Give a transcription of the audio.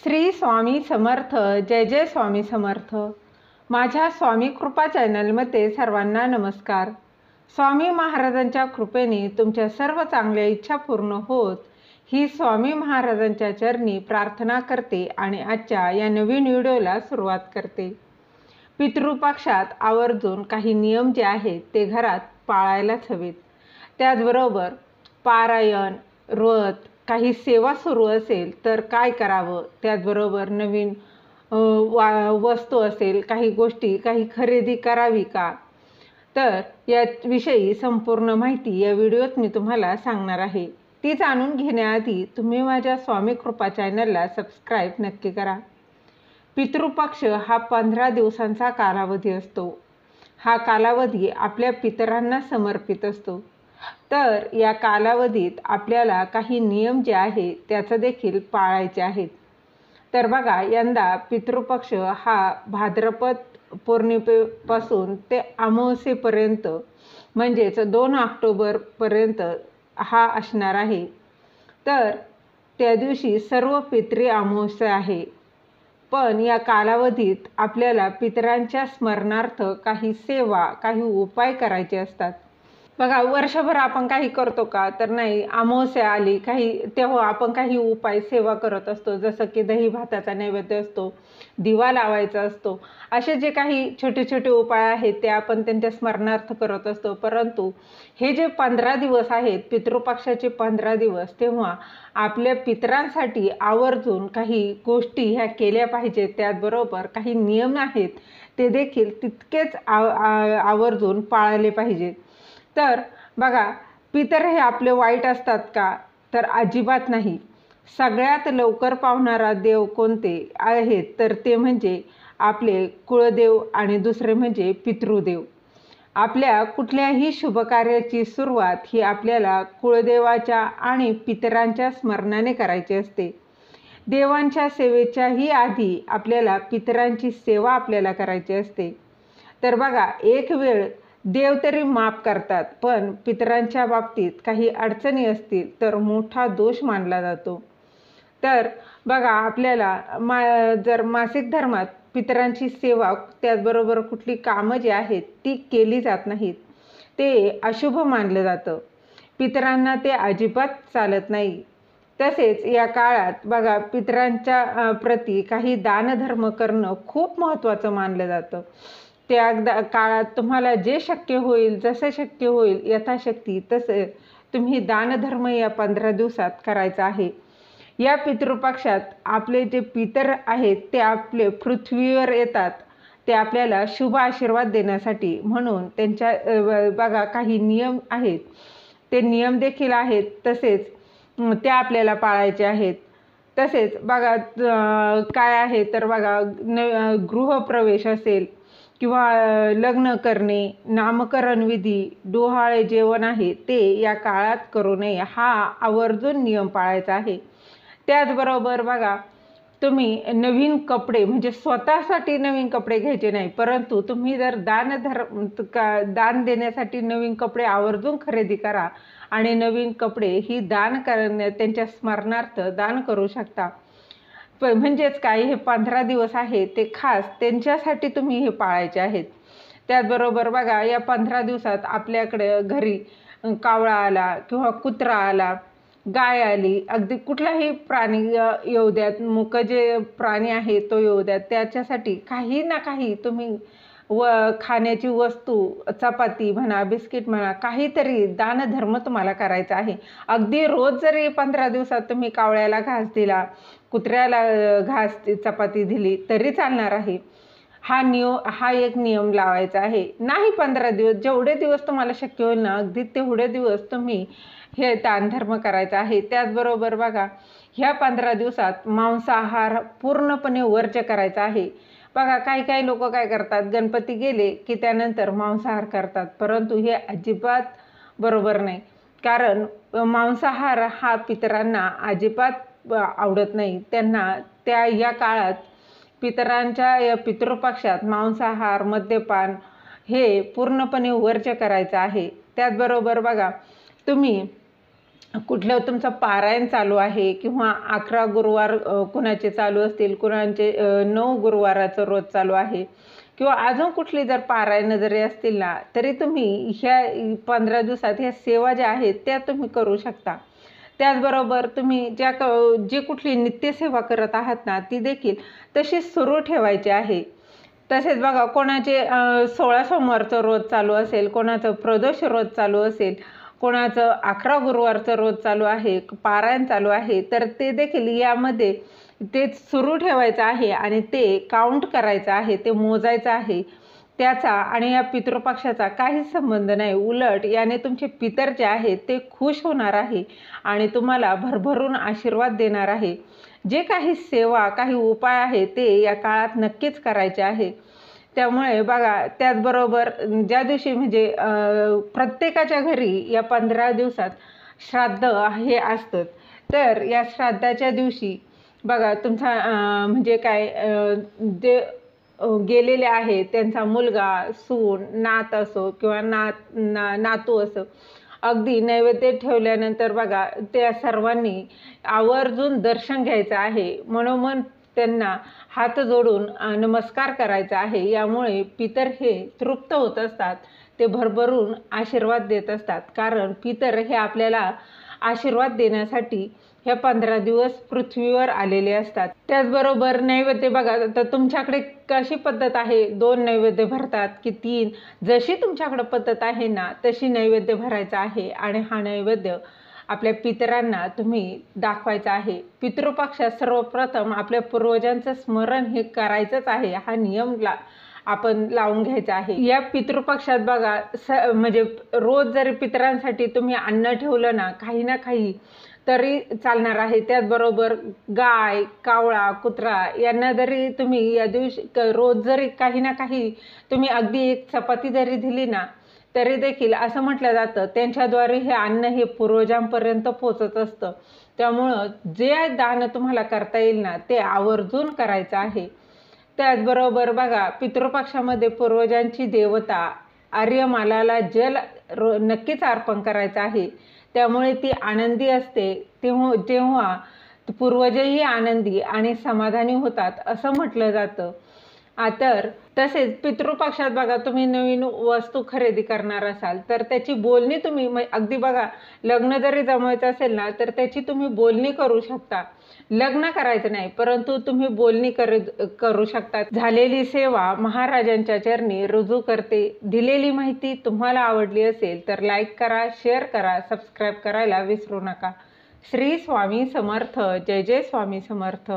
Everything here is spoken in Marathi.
श्री स्वामी समर्थ. जय जय स्वामी समर्थ. माझ्या स्वामी कृपा चॅनलमध्ये सर्वांना नमस्कार. स्वामी महाराजांच्या कृपेने तुमच्या सर्व चांगल्या इच्छा पूर्ण होत ही स्वामी महाराजांच्या चरणी प्रार्थना करते आणि आजच्या या नवीन व्हिडिओला सुरुवात करते. पितृपक्षात आवर्जून काही नियम जे आहेत ते घरात पाळायलाच हवेत. त्याचबरोबर पारायण, व्रत, काही सेवा सुरू असेल तर काय करावं, त्याचबरोबर नवीन वस्तू असेल, काही गोष्टी काही खरेदी करावी का, तर याविषयी संपूर्ण माहिती या व्हिडिओत मी तुम्हाला सांगणार आहे. ती जाणून घेण्याआधी तुम्ही माझ्या स्वामी कृपा चॅनलला सबस्क्राईब नक्की करा. पितृपक्ष हा 15 दिवसांचा कालावधी असतो. हा कालावधी आपल्या पितरांना समर्पित असतो. तर या कालावधीत आपल्याला काही नियम जे आहे त्याचं देखील पाळायचे आहेत. तर बघा, यंदा पितृपक्ष हा भाद्रपद पौर्णिमेपासून ते अमावस्येपर्यंत म्हणजेच 2 ऑक्टोबरपर्यंत हा असणार आहे. तर त्या दिवशी सर्व पितरी अमावस्या आहे. पण या कालावधीत आपल्याला पितरांच्या स्मरणार्थ काही सेवा, काही उपाय करायचे असतात. बघा, वर्षभर आपण काही करतो का, तर नाही. अमावस्या आली काही तेव्हा आपण काही उपाय सेवा करत असतो, जसं की दही भाताचा नैवेद्य असतो, दिवा लावायचा असतो. असे जे काही छोटे छोटे उपाय आहेत ते आपण त्यांच्या स्मरणार्थ करत असतो. परंतु हे जे 15 दिवस आहेत, पितृपक्षाचे 15 दिवस, तेव्हा आपल्या पितरांसाठी आवर्जून काही गोष्टी ह्या केल्या पाहिजेत. त्याचबरोबर काही नियम आहेत ते देखील तितकेच आवर्जून पाळले पाहिजेत. तर बघा, पितर हे आपले वाईट असतात का, तर अजिबात नाही. सगळ्यात लवकर पावणारा देव कोणते आहेत, तर ते म्हणजे आपले कुळदेव आणि दुसरे म्हणजे पितृदेव. आपल्या कुठल्याही शुभकार्याची सुरुवात ही आपल्याला कुळदेवाच्या आणि पितरांच्या स्मरणाने करायची असते. देवांच्या सेवेच्याही आधी आपल्याला पितरांची सेवा आपल्याला करायची असते. तर बघा, एक वेळ देव तरी माफ करतात, पण पितरांच्या बाबतीत काही अडचणी असतील तर मोठा दोष मानला जातो. तर बघा, आपल्याला जर मासिक धर्मात पितरांची सेवा त्याचबरोबर कुठली कामं जी आहेत ती केली जात नाहीत, ते अशुभ मानलं जातं. पितरांना ते अजिबात चालत नाही. तसेच या काळात बघा, पितरांच्या प्रती काही दानधर्म करणं खूप महत्त्वाचं मानलं जातं. त्या काळात तुम्हाला जे शक्य होईल, जसं शक्य होईल यथाशक्ती तसे तुम्ही दानधर्म या 15 दिवसात करायचा आहे. या पितृपक्षात आपले जे पितर आहेत ते आपले पृथ्वीवर येतात, ते आपल्याला शुभ आशीर्वाद देण्यासाठी. म्हणून त्यांच्या बघा काही नियम आहेत, ते नियम देखील आहेत, तसेच ते आपल्याला पाळायचे आहेत. तसेच बघा काय आहे, तर बघा गृहप्रवेश असेल किंवा लग्न करणे, नामकरण विधी, डोहाळे जेवण आहे ते या काळात करू नये, हा आवर्जून नियम पाळायचा आहे. त्याचबरोबर बघा, तुम्ही नवीन कपडे म्हणजे स्वतःसाठी नवीन कपडे घ्यायचे नाही, परंतु तुम्ही जर दान देण्यासाठी नवीन कपडे आवर्जून खरेदी करा आणि नवीन कपडे ही दान त्यांच्या स्मरणार्थ दान करू शकता. म्हणजेच काय, हे 15 दिवस आहे ते खास त्यांच्यासाठी तुम्ही हे पाळायचे आहेत. त्याचबरोबर बघा, या 15 दिवसात आपल्याकडे घरी कावळा आला किंवा कुत्रा आला, गाय आली, अगदी कुठलाही प्राणी येऊ द्यात, मुक जे प्राणी आहे तो येऊ द्यात, त्याच्यासाठी काही ना काही तुम्ही खाण्याची वस्तू, चपाती म्हणा, बिस्किट म्हणा, काहीतरी दानधर्म तुम्हाला करायचा आहे. अगदी रोज जरी 15 दिवसात तुम्ही कावळ्याला घास दिला, कुत्र्याला घास चपाती दिली तरी चालणार आहे. हा एक नियम लावायचा आहे. नाही 15 दिवस, जेवढे दिवस तुम्हाला शक्य होईल ना, अगदी तेवढे दिवस तुम्ही हे दानधर्म करायचा आहे. त्याचबरोबर बघा, ह्या 15 दिवसात मांसाहार पूर्णपणे वर्ज्य करायचा आहे. बघा, काही लोक काय करतात, गणपती गेले की त्यानंतर मांसाहार करतात, परंतु हे अजिबात बरोबर नाही. कारण मांसाहार हा पितरांना अजिबात आवडत नाही. त्यांना या काळात पितरांच्या या पितृपक्षात मांसाहार, मद्यपान हे पूर्णपणे वर्ज्य करायचं आहे. त्याचबरोबर बघा, तुम्ही कुठलं तुमचं पारायण चालू आहे किंवा 11 गुरुवार कुणाचे चालू असतील, कुणाचे 9 गुरुवाराचं रोज चालू आहे किंवा अजून कुठली जर पारायण जरी असतील ना, तरी तुम्ही ह्या 15 दिवसात ह्या सेवा ज्या आहेत त्या तुम्ही करू शकता. त्याचबरोबर तुम्ही जी कुठली नित्यसेवा करत आहात ना, ती देखील तशीच सुरू ठेवायची आहे. तसेच बघा, कोणाचे 16 सोमवारचं रोज चालू असेल, कोणाचं प्रदोष रोज चालू असेल, कोणाचं 11 गुरुवारचं रोज चालू आहे, पारायण चालू आहे, तर ते देखील यामध्ये ते सुरू ठेवायचं आहे आणि ते काउंट करायचं आहे, ते मोजायचं आहे. त्याचा आणि या पितृपक्षाचा काहीच संबंध नाही. उलट याने तुमचे पितर जे आहेत ते खुश होणार आहे आणि तुम्हाला भरभरून आशीर्वाद देणार आहे. जे काही सेवा, काही उपाय आहे ते या काळात नक्कीच करायचे आहे. त्यामुळे बघा, त्याचबरोबर ज्या दिवशी म्हणजे प्रत्येकाच्या घरी या 15 दिवसात श्राद्ध हे असतं, तर या श्राद्धाच्या दिवशी बघा तुमचा म्हणजे काय जे गेलेले आहेत त्यांचा मुलगा, सून, नात असो किंवा नातू असो, अगदी नैवेद्य ठेवल्यानंतर बघा त्या सर्वांनी आवर्जून दर्शन घ्यायचं आहे. मनोमन त्यांना हात जोडून नमस्कार करायचा आहे. यामुळे पितर हे तृप्त होत असतात, ते भरभरून आशीर्वाद देत असतात. कारण पितर हे आपल्याला आशीर्वाद देण्यासाठी ह्या 15 दिवस पृथ्वीवर आलेले असतात. त्याचबरोबर नैवेद्य बघा, तर तुमच्याकडे कशी पद्धत आहे, 2 नैवेद्य भरतात की 3, जशी तुमच्याकडे पद्धत आहे ना तशी नैवेद्य भरायचा आहे आणि हा नैवेद्य आपल्या पितरांना तुम्ही दाखवायचा आहे. पितृपक्षात सर्वप्रथम आपल्या पूर्वजांचं स्मरण हे करायचंच आहे. हा नियम आपण लावून घ्यायचा आहे. या पितृपक्षात बघा म्हणजे रोज जरी पितरांसाठी तुम्ही अन्न ठेवलं ना काही तरी चालणार आहे. त्याचबरोबर गाय, कावळा, कुत्रा यांना जरी तुम्ही या दिवशी रोज जरी काही ना काही तुम्ही अगदी एक चपाती जरी दिली ना, तरी देखील असं म्हटलं जातं त्यांच्याद्वारे हे अन्न हे पूर्वजांपर्यंत पोचत असतं. त्यामुळं जे दान तुम्हाला करता येईल ना ते आवर्जून करायचं आहे. त्याचबरोबर बघा, पितृपक्षामध्ये पूर्वजांची देवता आर्यमालाला जल नक्कीच अर्पण करायचं आहे. त्यामुळे ती आनंदी असते. जेव्हा पूर्वजही आनंदी आणि समाधानी होतात असं म्हटलं जातं. तर तसेच पितृपक्षात बघा, तुम्ही नवीन वस्तू खरेदी करणार असाल तर त्याची बोलणी तुम्ही अगदी बघा, लग्न जरी जमवायचं असेल ना तर त्याची तुम्ही बोलणी करू शकता. लग्न करायचं नाही, परंतु तुम्ही बोलणी करू शकता. झालेली सेवा महाराजांच्या चरणी रुजू करते. दिलेली माहिती तुम्हाला आवडली असेल तर लाईक करा, शेअर करा, सबस्क्राईब करायला विसरू नका. श्री स्वामी समर्थ. जय जय स्वामी समर्थ.